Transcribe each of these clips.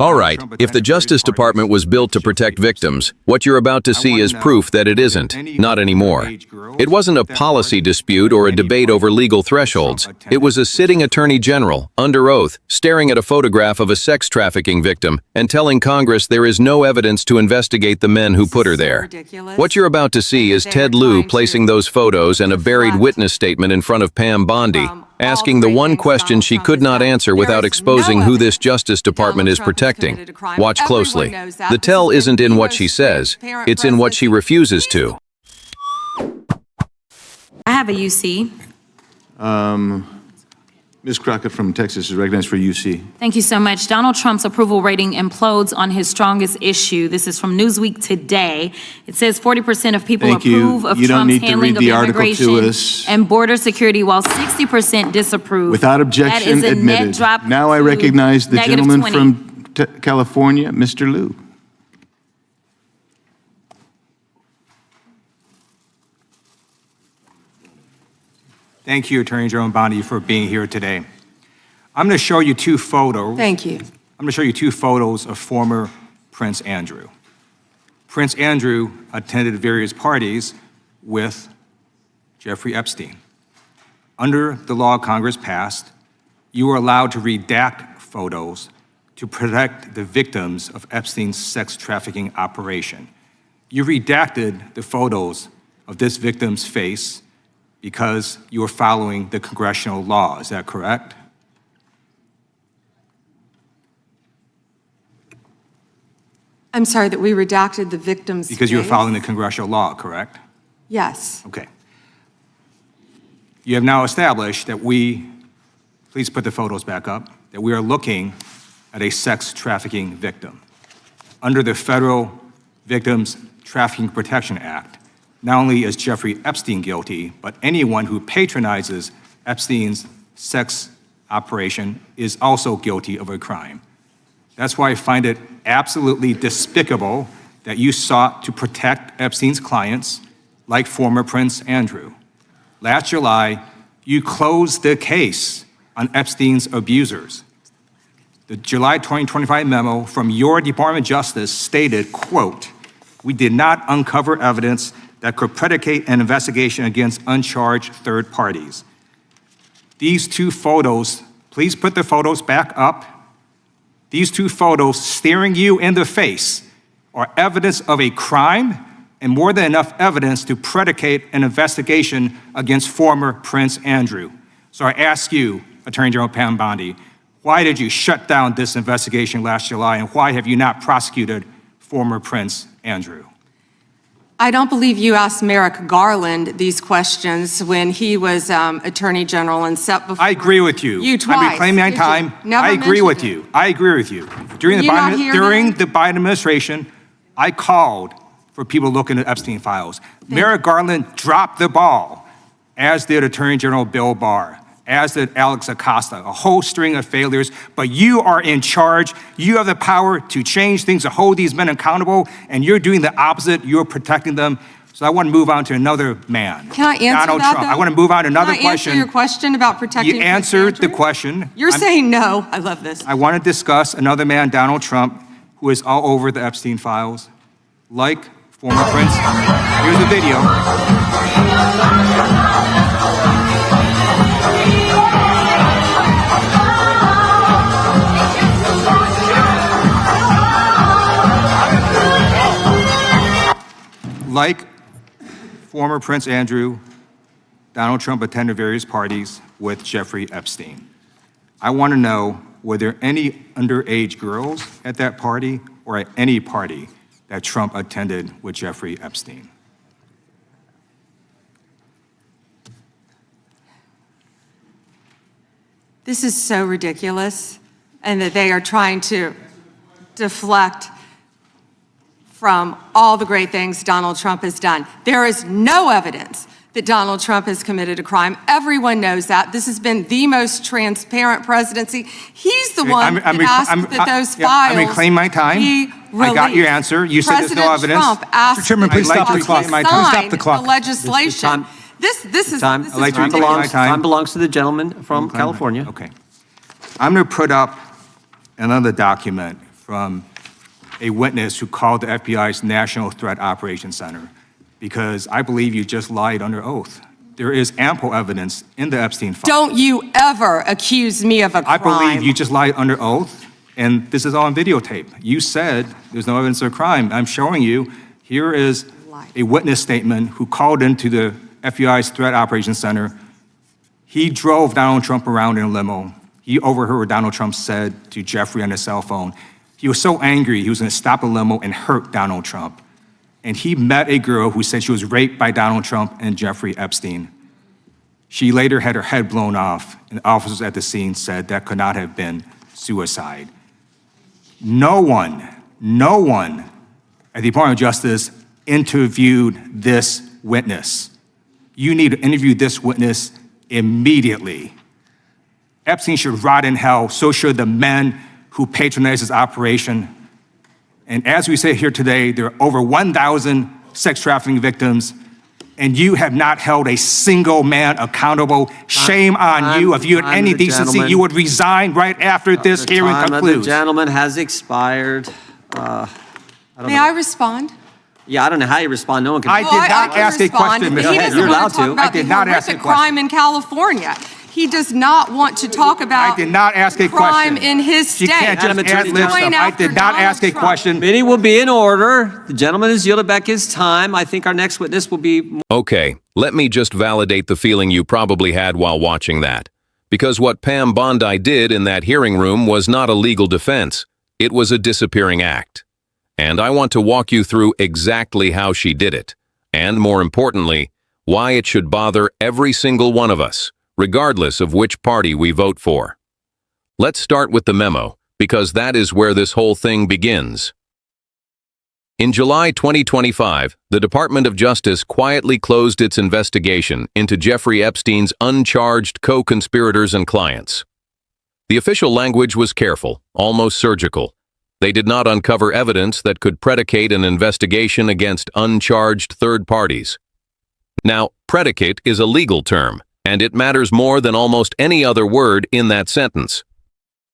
All right, if the Justice Department was built to protect victims, what you're about to see is proof that it isn't, not anymore. It wasn't a policy dispute or a debate over legal thresholds. It was a sitting Attorney General, under oath, staring at a photograph of a sex trafficking victim and telling Congress there is no evidence to investigate the men who put her there. What you're about to see is Ted Lieu placing those photos and a buried witness statement in front of Pam Bondi, asking the one question she could not answer without exposing who this Justice Department is protecting. Watch closely. The tell isn't in what she says, it's in what she refuses to. I have a UC. Ms. Crockett from Texas is recognized for UC. Thank you so much. Donald Trump's approval rating implodes on his strongest issue. This is from Newsweek today. It says 40% of people approve of Trump's handling of immigration and border security, while 60% disapprove. Without objection, that is a admitted. net drop. Now I recognize the gentleman 20. from California, Mr. Lieu. Thank you, Attorney General Bondi, for being here today. I'm going to show you two photos. Thank you. I'm going to show you two photos of former Prince Andrew. Prince Andrew attended various parties with Jeffrey Epstein. Under the law Congress passed, you were allowed to redact photos to protect the victims of Epstein's sex trafficking operation. You redacted the photos of this victim's face because you were following the congressional law. Is that correct? I'm sorry, that we redacted the victim's Because you were face? following the congressional law, correct? Yes. Okay. You have now established that please put the photos back up, that we are looking at a sex trafficking victim. Under the Federal Victims Trafficking Protection Act, not only is Jeffrey Epstein guilty, but anyone who patronizes Epstein's sex operation is also guilty of a crime. That's why I find it absolutely despicable that you sought to protect Epstein's clients, like former Prince Andrew. Last July, you closed the case on Epstein's abusers. The July 2025 memo from your Department of Justice stated, quote, "We did not uncover evidence that could predicate an investigation against uncharged third parties." These two photos, please put the photos back up. These two photos staring you in the face are evidence of a crime and more than enough evidence to predicate an investigation against former Prince Andrew. So I ask you, Attorney General Pam Bondi, why did you shut down this investigation last July, and why have you not prosecuted former Prince Andrew? I don't believe you asked Merrick Garland these questions when he was Attorney General and set before. I agree with you. You twice. I'm reclaiming my time. Never I agree with mentioned you. I agree with you. During the Biden administration, I called for people looking at Epstein files. Merrick Garland dropped the ball, as did Attorney General Bill Barr, as did Alex Acosta, a whole string of failures, but you are in charge. You have the power to change things, to hold these men accountable, and you're doing the opposite. You're protecting them. So I want to move on to another man. Can I answer Donald that, Trump. though? I want to move on to another question. Can I answer your question about protecting You Prince answered the Andrew? question. You're saying no. I love this. I want to discuss another man, Donald Trump, who is all over the Epstein files, like former Prince. Here's the video. Like former Prince Andrew, Donald Trump attended various parties with Jeffrey Epstein. I want to know, were there any underage girls at that party or at any party that Trump attended with Jeffrey Epstein? This is so ridiculous, and that they are trying to deflect from all the great things Donald Trump has done. There is no evidence that Donald Trump has committed a crime. Everyone knows that. This has been the most transparent presidency. He's the one that asked that those files. I'm reclaiming my time. I got your answer. You said there's no evidence. President Trump asked Mr. Chairman, please stop the clock. Stop the clock. The legislation. This is ridiculous. Time belongs to the gentleman from California. Okay. I'm going to put up another document from a witness who called the FBI's National Threat Operations Center, because I believe you just lied under oath. There is ample evidence in the Epstein file. Don't you ever accuse me of a crime. I believe you just lied under oath, and this is all on videotape. You said there's no evidence of a crime. I'm showing you, here is a witness statement who called into the FBI's Threat Operations Center. He drove Donald Trump around in a limo. He overheard what Donald Trump said to Jeffrey on his cell phone. He was so angry, he was gonna stop the limo and hurt Donald Trump. And he met a girl who said she was raped by Donald Trump and Jeffrey Epstein. She later had her head blown off, and officers at the scene said that could not have been suicide. No one at the Department of Justice interviewed this witness. You need to interview this witness immediately. Epstein should rot in hell, so should the men who patronized his operation. And as we say here today, there are over 1,000 sex trafficking victims, and you have not held a single man accountable. Shame on you. If you had any decency, you would resign right after this hearing concludes. The gentleman has expired. May I respond? Yeah, I don't know how you respond. No one can. I did not ask a question, Ms. He Head. doesn't You're want allowed to talk to. about I did the not ask a horrific question. crime in California. He does not want to talk about I did not ask a crime question. in his state. You can't just Madam Attorney ad-lib General. stuff. I did not ask a question. Meeting will be in order. The gentleman has yielded back his time. I think our next witness will be. Okay, let me just validate the feeling you probably had while watching that. Because what Pam Bondi did in that hearing room was not a legal defense. It was a disappearing act. And I want to walk you through exactly how she did it. And more importantly, why it should bother every single one of us, regardless of which party we vote for. Let's start with the memo, because that is where this whole thing begins. In July 2025, the Department of Justice quietly closed its investigation into Jeffrey Epstein's uncharged co-conspirators and clients. The official language was careful, almost surgical. They did not uncover evidence that could predicate an investigation against uncharged third parties. Now, predicate is a legal term, and it matters more than almost any other word in that sentence.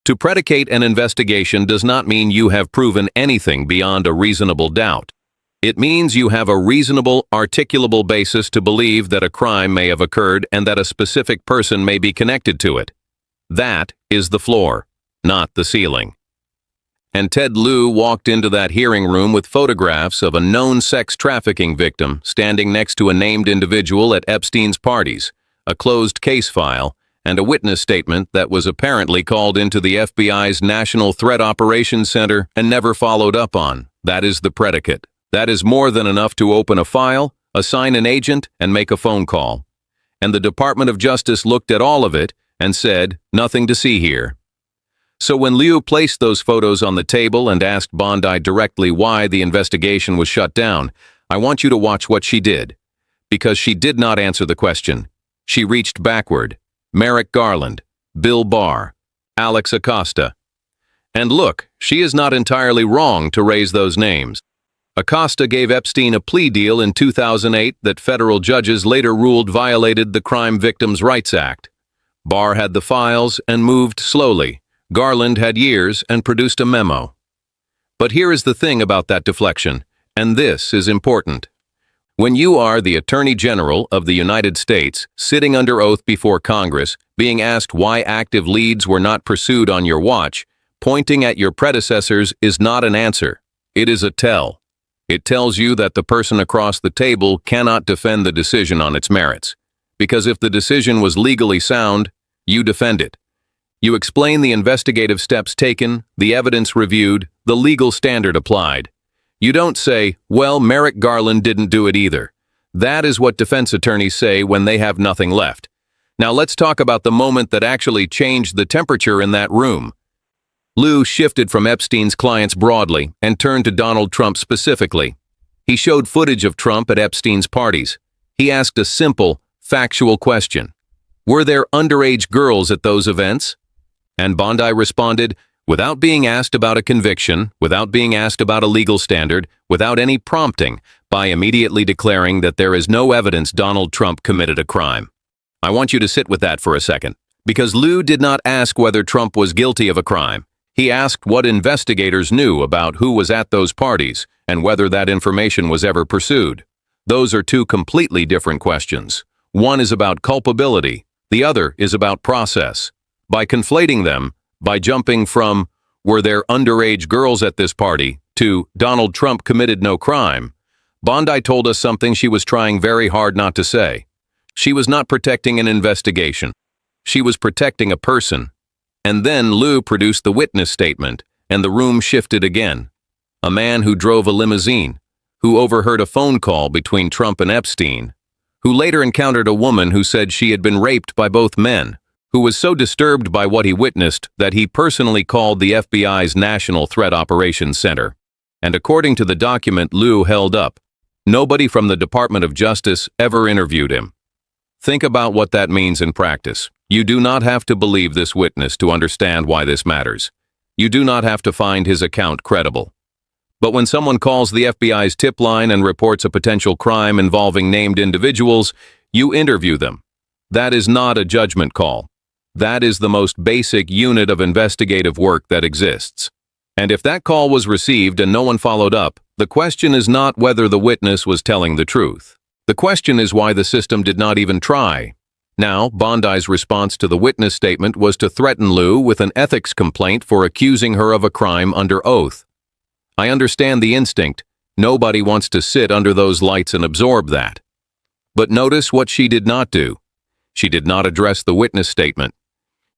To predicate an investigation does not mean you have proven anything beyond a reasonable doubt. It means you have a reasonable, articulable basis to believe that a crime may have occurred and that a specific person may be connected to it. That is the floor, not the ceiling. And Ted Lieu walked into that hearing room with photographs of a known sex trafficking victim standing next to a named individual at Epstein's parties, a closed case file, and a witness statement that was apparently called into the FBI's National Threat Operations Center and never followed up on. That is the predicate. That is more than enough to open a file, assign an agent, and make a phone call. And the Department of Justice looked at all of it and said, nothing to see here. So when Lieu placed those photos on the table and asked Bondi directly why the investigation was shut down, I want you to watch what she did. Because she did not answer the question. She reached backward. Merrick Garland, Bill Barr, Alex Acosta. And look, she is not entirely wrong to raise those names. Acosta gave Epstein a plea deal in 2008 that federal judges later ruled violated the Crime Victims' Rights Act. Barr had the files and moved slowly. Garland had years and produced a memo. But here is the thing about that deflection, and this is important. When you are the Attorney General of the United States, sitting under oath before Congress, being asked why active leads were not pursued on your watch, pointing at your predecessors is not an answer. It is a tell. It tells you that the person across the table cannot defend the decision on its merits. Because if the decision was legally sound, you defend it. You explain the investigative steps taken, the evidence reviewed, the legal standard applied. You don't say, well, Merrick Garland didn't do it either. That is what defense attorneys say when they have nothing left. Now let's talk about the moment that actually changed the temperature in that room. Lieu shifted from Epstein's clients broadly and turned to Donald Trump specifically. He showed footage of Trump at Epstein's parties. He asked a simple, factual question. Were there underage girls at those events? And Bondi responded, without being asked about a conviction, without being asked about a legal standard, without any prompting, by immediately declaring that there is no evidence Donald Trump committed a crime. I want you to sit with that for a second, because Lieu did not ask whether Trump was guilty of a crime. He asked what investigators knew about who was at those parties and whether that information was ever pursued. Those are two completely different questions. One is about culpability, the other is about process. By conflating them, by jumping from, were there underage girls at this party, to Donald Trump committed no crime, Bondi told us something she was trying very hard not to say. She was not protecting an investigation. She was protecting a person. And then Lieu produced the witness statement, and the room shifted again. A man who drove a limousine, who overheard a phone call between Trump and Epstein, who later encountered a woman who said she had been raped by both men, who was so disturbed by what he witnessed that he personally called the FBI's National Threat Operations Center. And according to the document Lieu held up, nobody from the Department of Justice ever interviewed him. Think about what that means in practice. You do not have to believe this witness to understand why this matters. You do not have to find his account credible. But when someone calls the FBI's tip line and reports a potential crime involving named individuals, you interview them. That is not a judgment call. That is the most basic unit of investigative work that exists. And if that call was received and no one followed up, the question is not whether the witness was telling the truth. The question is why the system did not even try. Now, Bondi's response to the witness statement was to threaten Lieu with an ethics complaint for accusing her of a crime under oath. I understand the instinct. Nobody wants to sit under those lights and absorb that. But notice what she did not do. She did not address the witness statement.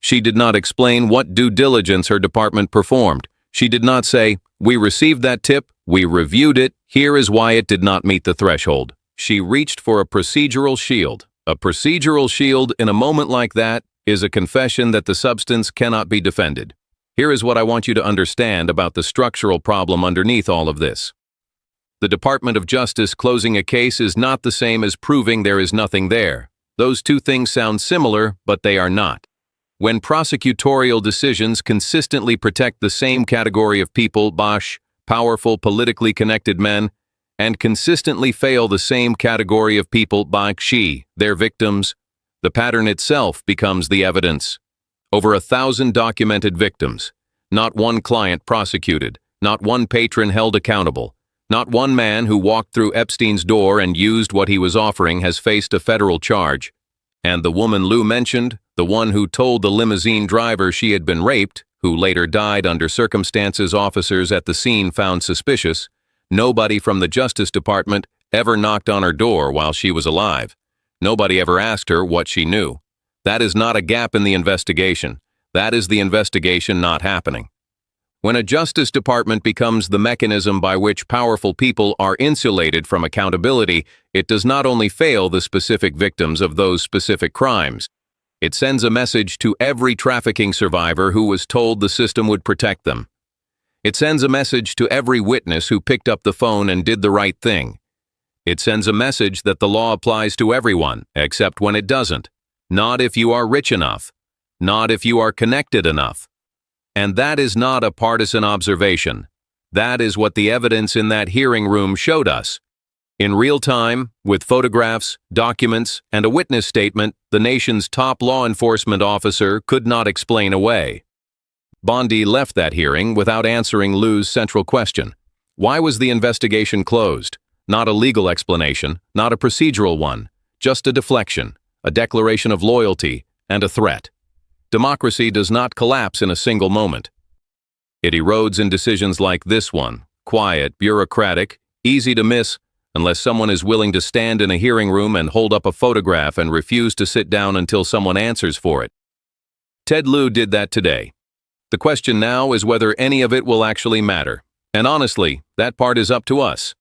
She did not explain what due diligence her department performed. She did not say, "We received that tip, we reviewed it, here is why it did not meet the threshold." She reached for a procedural shield. A procedural shield in a moment like that is a confession that the substance cannot be defended. Here is what I want you to understand about the structural problem underneath all of this. The Department of Justice closing a case is not the same as proving there is nothing there. Those two things sound similar, but they are not. When prosecutorial decisions consistently protect the same category of people, powerful politically connected men, and consistently fail the same category of people, their victims, the pattern itself becomes the evidence. Over 1,000 documented victims, not one client prosecuted, not one patron held accountable, not one man who walked through Epstein's door and used what he was offering has faced a federal charge. And the woman Lieu mentioned, the one who told the limousine driver she had been raped, who later died under circumstances officers at the scene found suspicious, nobody from the Justice Department ever knocked on her door while she was alive. Nobody ever asked her what she knew. That is not a gap in the investigation. That is the investigation not happening. When a Justice Department becomes the mechanism by which powerful people are insulated from accountability, it does not only fail the specific victims of those specific crimes. It sends a message to every trafficking survivor who was told the system would protect them. It sends a message to every witness who picked up the phone and did the right thing. It sends a message that the law applies to everyone, except when it doesn't. Not if you are rich enough. Not if you are connected enough. And that is not a partisan observation. That is what the evidence in that hearing room showed us. In real time, with photographs, documents, and a witness statement, the nation's top law enforcement officer could not explain away. Bondi left that hearing without answering Lieu's central question. Why was the investigation closed? Not a legal explanation, not a procedural one, just a deflection, a declaration of loyalty, and a threat. Democracy does not collapse in a single moment. It erodes in decisions like this one, quiet, bureaucratic, easy to miss, unless someone is willing to stand in a hearing room and hold up a photograph and refuse to sit down until someone answers for it. Ted Lieu did that today. The question now is whether any of it will actually matter. And honestly, that part is up to us.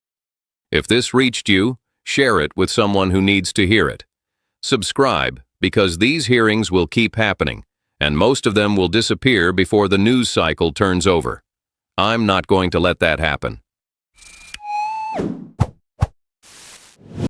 If this reached you, share it with someone who needs to hear it. Subscribe, because these hearings will keep happening, and most of them will disappear before the news cycle turns over. I'm not going to let that happen.